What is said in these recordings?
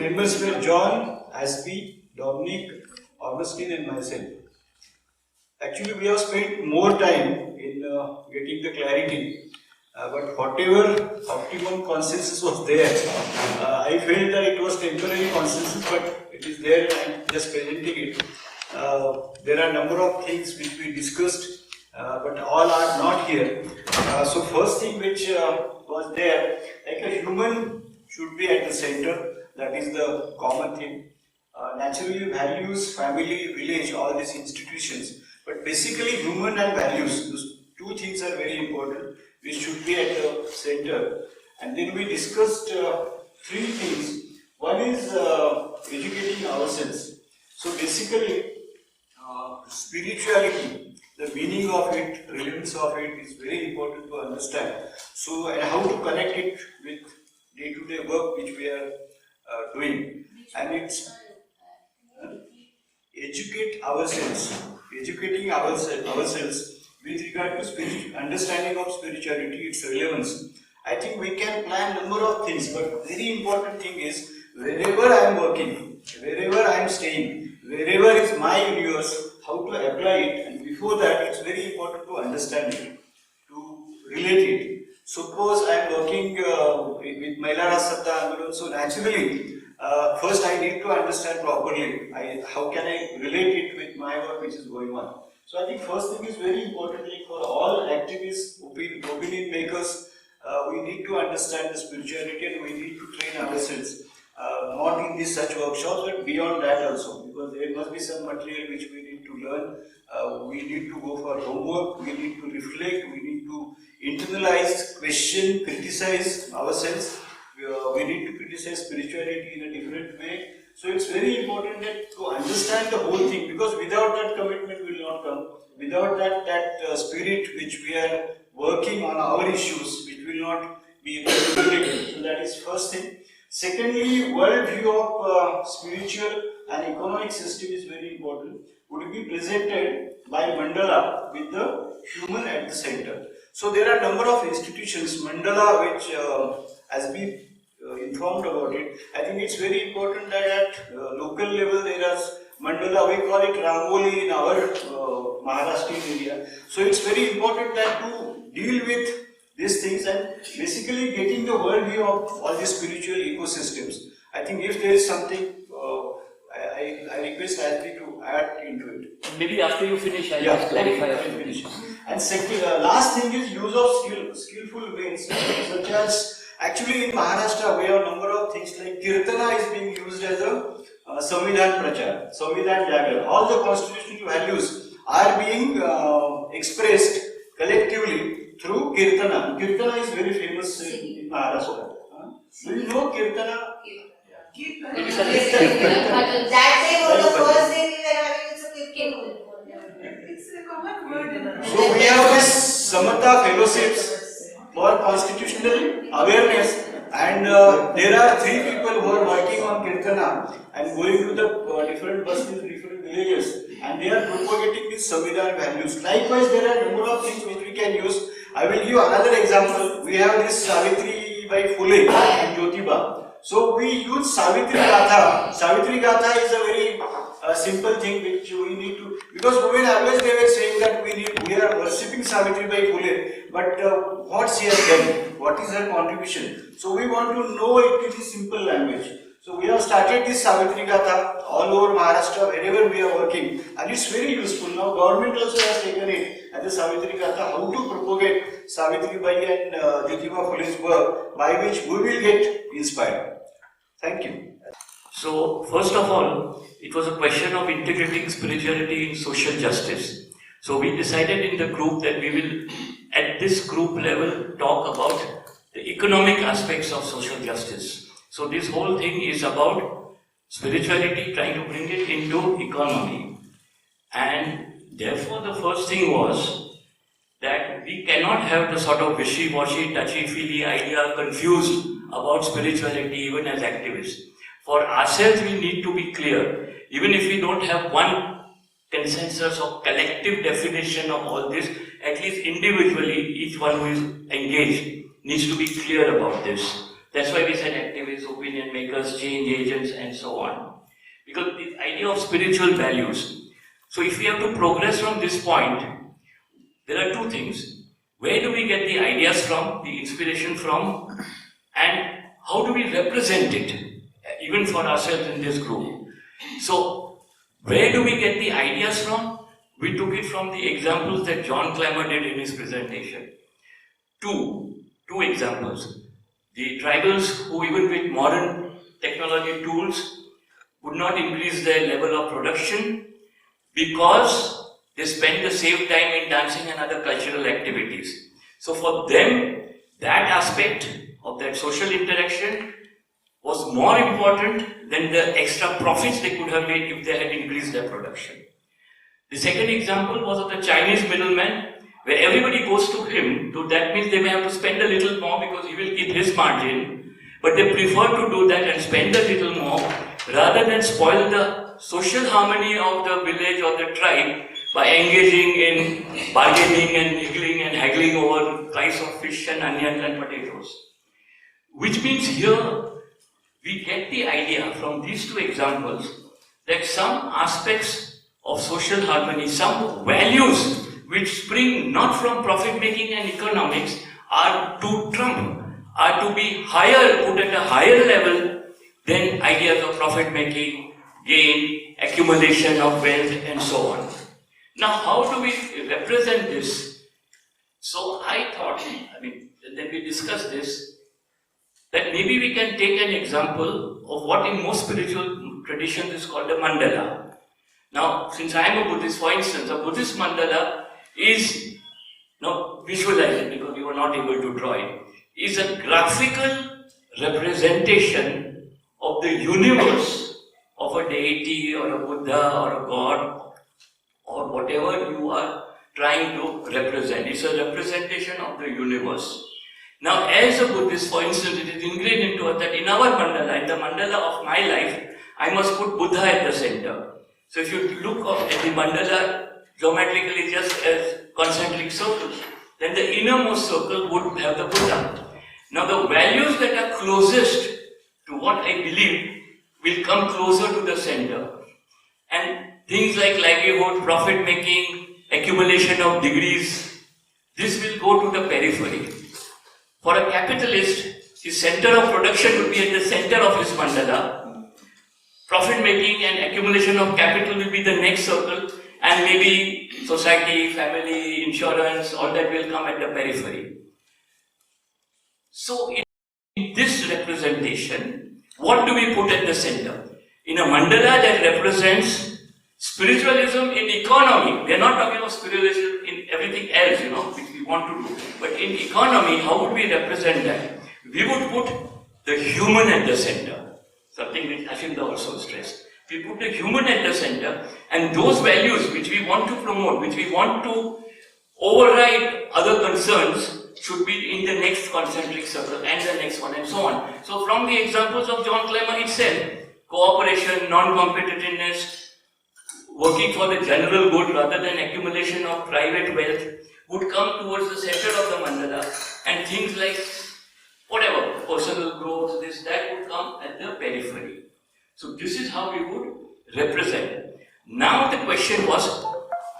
members were John, Aspi, Dominic, Augustine and myself. Actually, we have spent more time in getting the clarity, but whatever optimum consensus was there, I felt that it was temporary consensus, but it is there and I am just presenting it. There are a number of things which we discussed, but all are not here. So first thing which was there, like a human should be at the center, that is the common thing. Naturally values, family, village, all these institutions, but basically human and values, those two things are very important, which should be at the center. And then we discussed three things. One is educating ourselves. So basically spirituality, the meaning of it, relevance of it is very important to understand. So, and how to connect it with day-to-day work which we are doing. And it's educate ourselves, educating ourselves with regard to understanding of spirituality, its relevance. I think we can plan number of things, but very important thing is wherever I am working, wherever I am staying, wherever is my universe, how to apply it, and before that it's very important to understand it, to relate it. Suppose I am working with Mahila Satta Andolan, so naturally first I need to understand properly how can I relate it with my work which is going on. So I think first thing is very important, like for all activists, opinion makers, we need to understand the spirituality and we need to train ourselves. Not in these such workshops, but beyond that also, because there must be some material which we need to learn. We need to go for homework, we need to reflect, we need to internalize, question, criticize ourselves. We need to criticize spirituality in a different way. So it's very important that to understand the whole thing, because without that commitment will not come. Without that spirit which we are working on our issues, which will not be able to relate. So that is first thing. Secondly, world view of spiritual and economic system is very important. Would be presented by mandala with the human at the center. So there are number of institutions, mandala, which as we informed about it, I think it's very important that at local level there is mandala, we call it Rangoli in our Maharashtrian area. So it's very important that to deal with these things and basically getting the worldview of all these spiritual ecosystems. I think if there is something, I request Ashley to add into it. Maybe after you finish, I'll just clarify. Finish. And second, last thing is use of skillful means, such as actually in Maharashtra we have a number of things like Kirtana is being used as a Samvidhan Prachar, Samvidhan Jagar. All the constitutional values are being expressed collectively through Kirtana. Kirtana is very famous in Maharashtra. Do you know Kirtana? That day was the first day we were having Kirtana. It's a common word. So we have this Samata fellowships for constitutional awareness, and there are 3 people who are working on Kirtana and going to the different buses, different villages, and they are propagating these Samvidhan values. Likewise, there are a number of things which we can use. I will give another example. We have this Savitri by Phule and Jyotiba. So we use Savitri Gatha. Savitri Gatha is a very simple thing which we need to, because women always they were saying that we are worshipping Savitri by Phule, but what she has done, what is her contribution? So we want to know it in a simple language. So we have started this Savitri Gatha all over Maharashtra, wherever we are working, and it's very useful. Now government also has taken it as a Savitri Gatha, how to propagate Savitri Bai and Jyotiba Phule's work, by which we will get inspired. Thank you. So, first of all, it was a question of integrating spirituality in social justice. So we decided in the group that we will, at this group level, talk about the economic aspects of social justice. So this whole thing is about spirituality, trying to bring it into economy. And therefore the first thing was that we cannot have the sort of wishy-washy, touchy-feely idea confused about spirituality even as activists. For ourselves we need to be clear, even if we don't have one consensus or collective definition of all this, at least individually each one who is engaged needs to be clear about this. That's why we said activists, sages, opinion makers, change agents, and so on. Because the idea of spiritual values. So if we have to progress from this point, there are two things. Where do we get the ideas from, the inspiration from, and how do we represent it, even for ourselves in this group? So, where do we get the ideas from? We took it from the examples that John Clammer did in his presentation. Two examples. The tribals who, even with modern technology tools, would not increase their level of production because they spend the same time in dancing and other cultural activities. So for them, that aspect of that social interaction was more important than the extra profits they could have made if they had increased their production. The second example was of the Chinese middleman, where everybody goes to him, so that means they may have to spend a little more because he will keep his margin, but they prefer to do that and spend a little more rather than spoil the social harmony of the village or the tribe by engaging in bargaining and niggling and haggling over price of fish and onions and potatoes. Which means here we get the idea from these two examples that some aspects of social harmony, some values which spring not from profit making and economics are to trump, are to be higher, put at a higher level than ideas of profit making, gain, accumulation of wealth and so on. Now how do we represent this? So I thought, then we discussed this, that maybe we can take an example of what in most spiritual traditions is called a mandala. Now, since I am a Buddhist, for instance, a Buddhist mandala is, visualizing because we were not able to draw it, is a graphical representation of the universe of a deity or a Buddha or a God or whatever you are trying to represent. It's a representation of the universe. Now, as a Buddhist, for instance, it is ingrained into us that in our mandala, in the mandala of my life, I must put Buddha at the center. So if you look at the mandala geometrically just as concentric circles, then the innermost circle would have the Buddha. Now the values that are closest to what I believe will come closer to the center. And things like livelihood, profit making, accumulation of degrees, this will go to the periphery. For a capitalist, his center of production would be at the center of his mandala. Profit making and accumulation of capital will be the next circle, and maybe society, family, insurance, all that will come at the periphery. So in this representation, what do we put at the center? In a mandala that represents spiritualism in economy, we are not talking about spiritualism in everything else, which we want to do. But in economy, how would we represent that? We would put the human at the center. Something which Ashinda also stressed. We put the human at the center, and those values which we want to promote, which we want to override other concerns, should be in the next concentric circle and the next one and so on. So from the examples of John Clammer itself, cooperation, non-competitiveness, working for the general good rather than accumulation of private wealth would come towards the center of the mandala, and things like whatever, personal growth, this, that would come at the periphery. So this is how we would represent. Now the question was,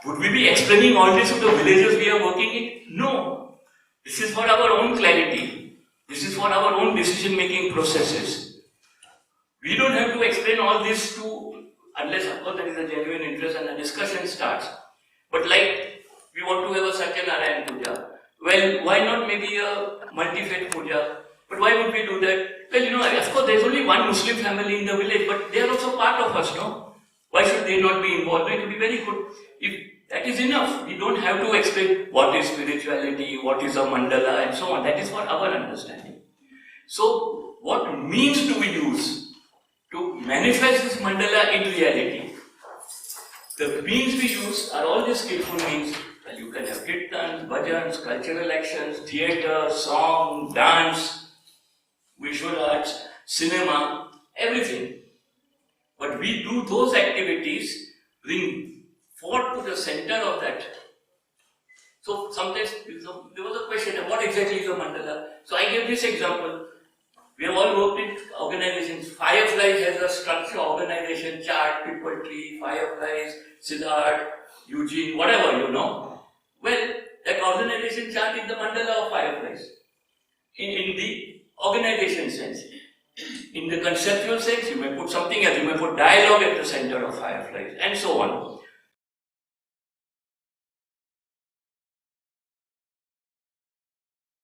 would we be explaining all this to the villagers we are working in? No. This is for our own clarity. This is for our own decision-making processes. We don't have to explain all this to, unless of course there is a genuine interest and a discussion starts. But like, we want to have a Satyanarayan Puja. Well, why not maybe a multi-faith puja? But why would we do that? Well, of course, there's only one Muslim family in the village, but they are also part of us, no? Why should they not be involved? It would be very good. If that is enough, we don't have to explain what is spirituality, what is a mandala, and so on. That is for our understanding. So, what means do we use to manifest this mandala in reality? The means we use are all the skillful means. Well, you can have kirtans, bhajans, cultural actions, theatre, song, dance, visual arts, cinema, everything. But we do those activities, bring forth to the center of that. So sometimes there was a question, what exactly is a mandala? So I gave this example. We have all worked in organizations. Fireflies has a structure, organization chart, people tree, Fireflies, Siddharth, Eugene, whatever you know. Well, that organization chart is the mandala of Fireflies. In the organization sense. In the conceptual sense, you may put something else, you may put dialogue at the center of Fireflies, and so on.